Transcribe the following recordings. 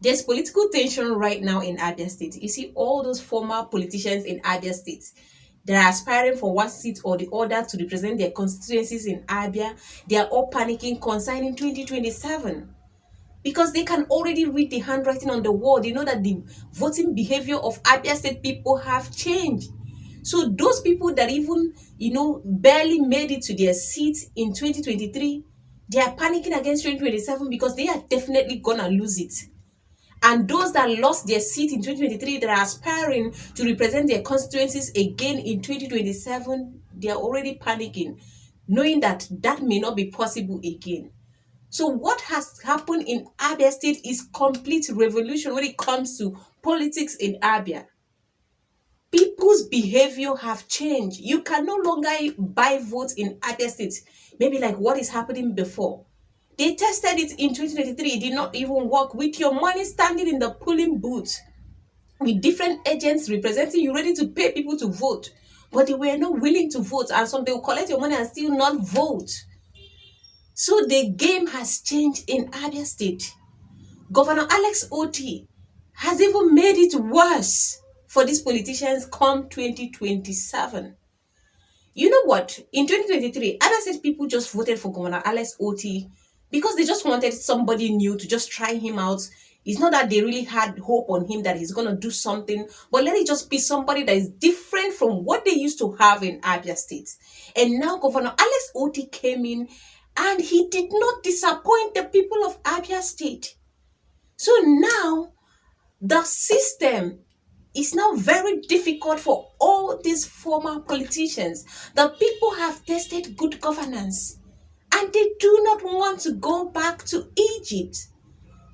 There's political tension right now in Abia State. You see all those former politicians in Abia State. They're aspiring for one seat or the other to represent their constituencies in Abia. They are all panicking concerning 2027 because they can already read the handwriting on the wall. They know that the voting behavior of Abia State people have changed. So those people that even, barely made it to their seats in 2023, they are panicking against 2027 because they are definitely gonna lose it. And those that lost their seat in 2023 that are aspiring to represent their constituencies again in 2027, they are already panicking, knowing that that may not be possible again. So what has happened in Abia State is complete revolution when it comes to politics in Abia. People's behavior have changed. You can no longer buy votes in Abia State, maybe like what is happening before. They tested it in 2023. It did not even work with your money standing in the polling booth with different agents representing you, ready to pay people to vote. But they were not willing to vote, and some they will collect your money and still not vote. So the game has changed in Abia State. Governor Alex Otti has even made it worse for these politicians come 2027. You know what? In 2023, Abia State people just voted for Governor Alex Otti because they just wanted somebody new to just try him out. It's not that they really had hope on him that he's going to do something, but let it just be somebody that is different from what they used to have in Abia State. And now Governor Alex Otti came in and he did not disappoint the people of Abia State. So now the system is now very difficult for all these former politicians. The people have tested good governance and they do not want to go back to Egypt.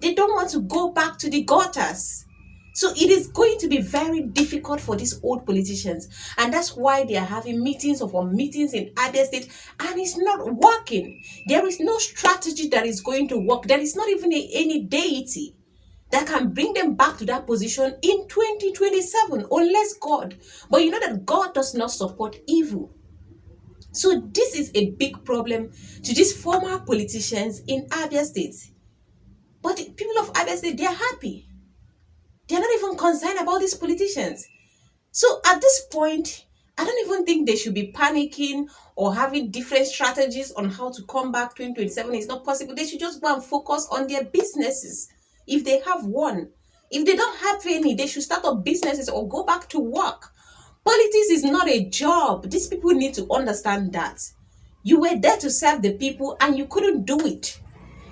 They don't want to go back to the gutters. So it is going to be very difficult for these old politicians. And that's why they are having meetings upon meetings in Abia State and it's not working. There is no strategy that is going to work. There is not even any deity that can bring them back to that position in 2027, unless God. But you know that God does not support evil. So this is a big problem to these former politicians in Abia State. But the people of Abia State, they are happy. They are not even concerned about these politicians. So at this point, I don't even think they should be panicking or having different strategies on how to come back 2027. It's not possible. They should just go and focus on their businesses if they have one. If they don't have any, they should start up businesses or go back to work. Politics is not a job. These people need to understand that. You were there to serve the people and you couldn't do it.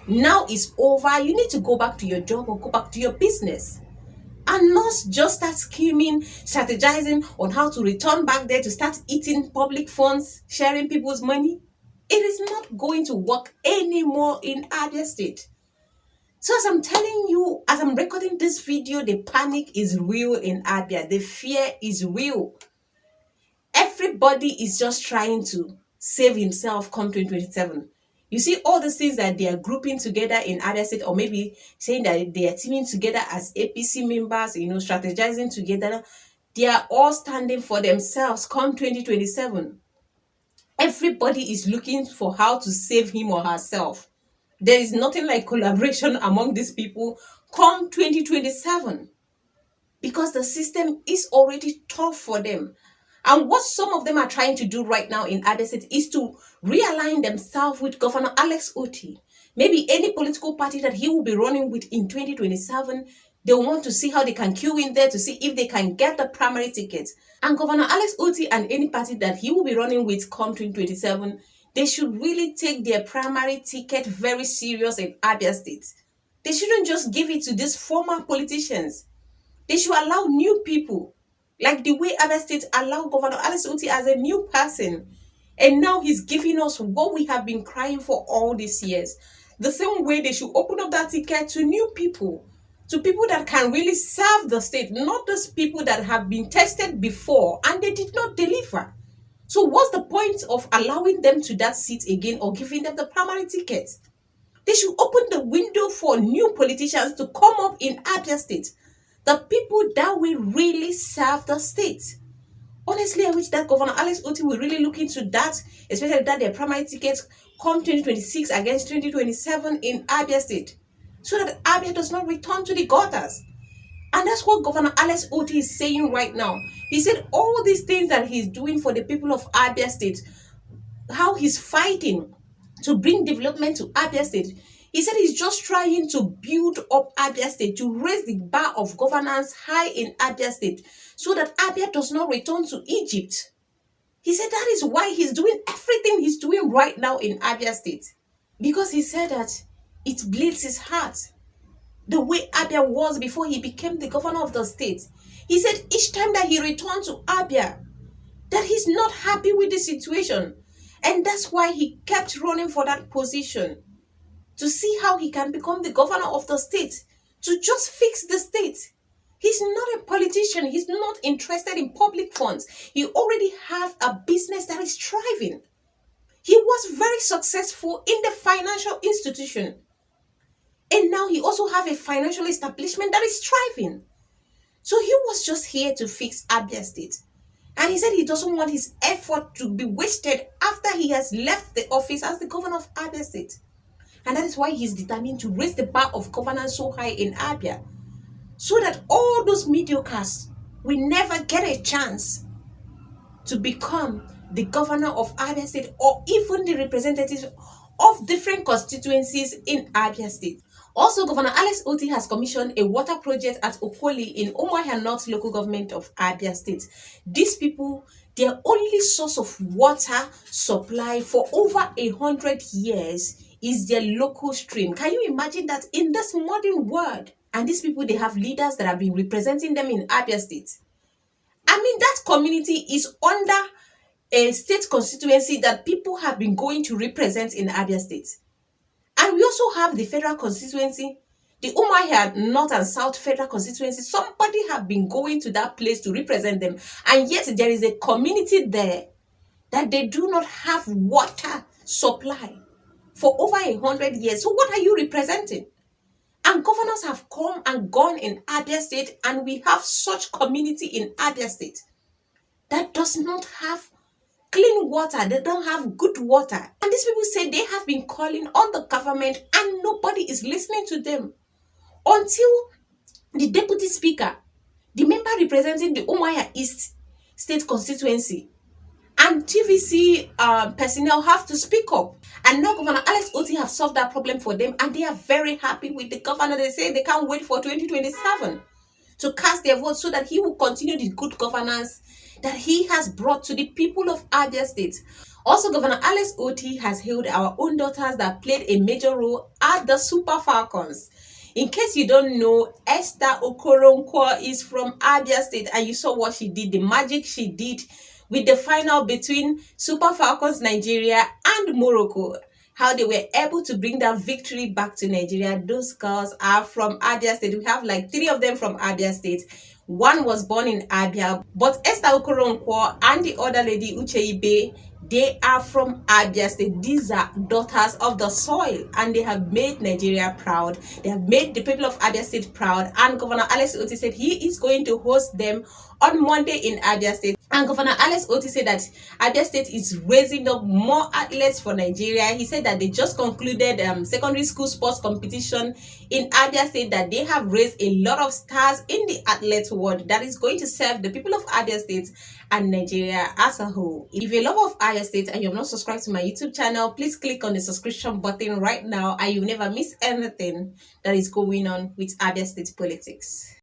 Now it's over. You need to go back to your job or go back to your business. And not just start scheming, strategizing on how to return back there to start eating public funds, sharing people's money. It is not going to work anymore in Abia State. So as I'm telling you, as I'm recording this video, the panic is real in Abia. The fear is real. Everybody is just trying to save himself come 2027. You see all the things that they are grouping together in Abia State, or maybe saying that they are teaming together as APC members, strategizing together. They are all standing for themselves come 2027. Everybody is looking for how to save him or herself. There is nothing like collaboration among these people come 2027 because the system is already tough for them. And what some of them are trying to do right now in Abia State is to realign themselves with Governor Alex Otti. Maybe any political party that he will be running with in 2027, they want to see how they can queue in there to see if they can get the primary ticket. And Governor Alex Otti and any party that he will be running with come 2027, they should really take their primary ticket very serious in Abia State. They shouldn't just give it to these former politicians. They should allow new people, like the way Abia State allowed Governor Alex Otti as a new person. And now he's giving us what we have been crying for all these years. The same way they should open up that ticket to new people, to people that can really serve the state, not those people that have been tested before and they did not deliver. So what's the point of allowing them to that seat again or giving them the primary ticket? They should open the window for new politicians to come up in Abia State. The people that will really serve the state. Honestly, I wish that Governor Alex Otti will really look into that, especially that their primary tickets come 2026 against 2027 in Abia State. so that Abia does not return to the gutters. And that's what Governor Alex Otti is saying right now. He said all these things that he's doing for the people of Abia State, how he's fighting to bring development to Abia State. He said he's just trying to build up Abia State, to raise the bar of governance high in Abia State, so that Abia does not return to Egypt. He said that is why he's doing everything he's doing right now in Abia State. Because he said that it bleeds his heart. The way Abia was before he became the governor of the state. He said each time that he returned to Abia, that he's not happy with the situation. And that's why he kept running for that position, to see how he can become the governor of the state, to just fix the state. He's not a politician. He's not interested in public funds. He already has a business that is thriving. He was very successful in the financial institution. And now he also has a financial establishment that is thriving. So he was just here to fix Abia State. And he said he doesn't want his effort to be wasted after he has left the office as the governor of Abia State. And that is why he's determined to raise the bar of governance so high in Abia, so that all those mediocres will never get a chance to become the governor of Abia State, or even the representatives of different constituencies in Abia State. Also, Governor Alex Otti has commissioned a water project at Okoli in Umuahia North local government of Abia State. These people, their only source of water supply for over 100 years is their local stream. Can you imagine that in this modern world? And these people, they have leaders that have been representing them in Abia State. I mean, that community is under a state constituency that people have been going to represent in Abia State. And we also have the federal constituency, the Umuahia North and South federal constituency. Somebody have been going to that place to represent them. And yet there is a community there that they do not have water supply for over 100 years. So what are you representing? And governors have come and gone in Abia State, and we have such community in Abia State that does not have clean water. They don't have good water. And these people say they have been calling on the government and nobody is listening to them. Until the deputy speaker, the member representing the Umuahia East state constituency, and TVC personnel have to speak up. And now Governor Alex Otti have solved that problem for them, and they are very happy with the governor. They say they can't wait for 2027 to cast their vote so that he will continue the good governance that he has brought to the people of Abia State. Also, Governor Alex Otti has hailed our own daughters that played a major role at the Super Falcons. In case you don't know, Esther Okoronkwo is from Abia State, and you saw what she did, the magic she did with the final between Super Falcons Nigeria and Morocco. How they were able to bring that victory back to Nigeria. Those girls are from Abia State. We have like 3 of them from Abia State. One was born in Abia, but Esther Okoronkwo and the other lady, Ucheibe, they are from Abia State. These are daughters of the soil, and they have made Nigeria proud. They have made the people of Abia State proud. And Governor Alex Otti said he is going to host them on Monday in Abia State. And Governor Alex Otti said that Abia State is raising up more athletes for Nigeria. He said that they just concluded secondary school sports competition in Abia State, that they have raised a lot of stars in the athlete world that is going to serve the people of Abia State and Nigeria as a whole. If you're a lover of Abia State and you have not subscribed to my YouTube channel, please click on the subscription button right now, and you'll never miss anything that is going on with Abia State politics.